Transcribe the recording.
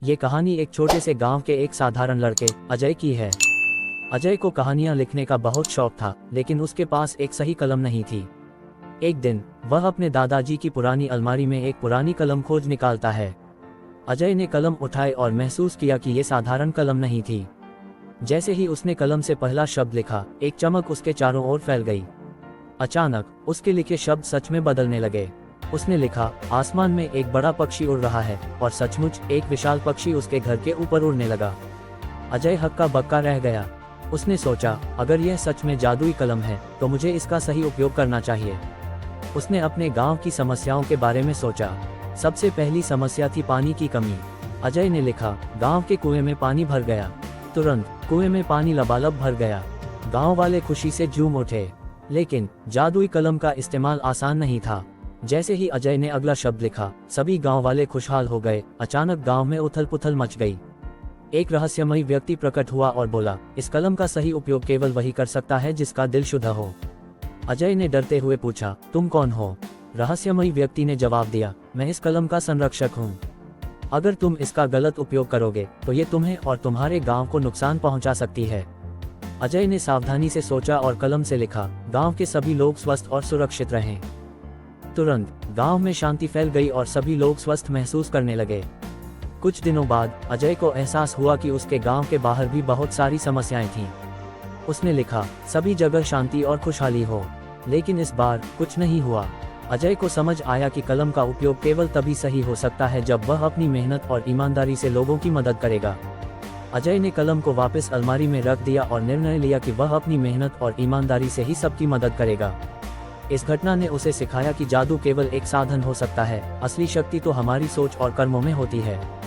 ये कहानी एक छोटे से गांव के एक साधारण लड़के अजय की है। अजय को कहानियां लिखने का बहुत शौक था, लेकिन उसके पास एक सही कलम नहीं थी। एक दिन वह अपने दादाजी की पुरानी अलमारी में एक पुरानी कलम खोज निकालता है। अजय ने कलम उठाई और महसूस किया कि ये साधारण कलम नहीं थी। जैसे ही उसने कलम से पहला शब्द लिखा, एक चमक उसके चारों ओर फैल गई। अचानक उसके लिखे शब्द सच में बदलने लगे। उसने लिखा, आसमान में एक बड़ा पक्षी उड़ रहा है, और सचमुच एक विशाल पक्षी उसके घर के ऊपर उड़ने लगा। अजय हक्का बक्का रह गया। उसने सोचा, अगर यह सच में जादुई कलम है तो मुझे इसका सही उपयोग करना चाहिए। उसने अपने गांव की समस्याओं के बारे में सोचा। सबसे पहली समस्या थी पानी की कमी। अजय ने लिखा, गांव के कुएं में पानी भर गया। तुरंत कुएं में पानी लबालब भर गया। गांव वाले खुशी से झूम उठे। लेकिन जादुई कलम का इस्तेमाल आसान नहीं था। जैसे ही अजय ने अगला शब्द लिखा, सभी गांव वाले खुशहाल हो गए। अचानक गांव में उथल पुथल मच गई। एक रहस्यमयी व्यक्ति प्रकट हुआ और बोला, इस कलम का सही उपयोग केवल वही कर सकता है जिसका दिल शुद्ध हो। अजय ने डरते हुए पूछा, तुम कौन हो? रहस्यमयी व्यक्ति ने जवाब दिया, मैं इस कलम का संरक्षक हूँ। अगर तुम इसका गलत उपयोग करोगे तो ये तुम्हें और तुम्हारे गांव को नुकसान पहुंचा सकती है। अजय ने सावधानी से सोचा और कलम से लिखा, गांव के सभी लोग स्वस्थ और सुरक्षित रहें। तुरंत गांव में शांति फैल गई और सभी लोग स्वस्थ महसूस करने लगे। कुछ दिनों बाद अजय को एहसास हुआ कि उसके गांव के बाहर भी बहुत सारी समस्याएं थीं। उसने लिखा, सभी जगह शांति और खुशहाली हो। लेकिन इस बार कुछ नहीं हुआ। अजय को समझ आया कि कलम का उपयोग केवल तभी सही हो सकता है जब वह अपनी मेहनत और ईमानदारी से लोगों की मदद करेगा। अजय ने कलम को वापस अलमारी में रख दिया और निर्णय लिया कि वह अपनी मेहनत और ईमानदारी से ही सबकी मदद करेगा। इस घटना ने उसे सिखाया कि जादू केवल एक साधन हो सकता है, असली शक्ति तो हमारी सोच और कर्मों में होती है।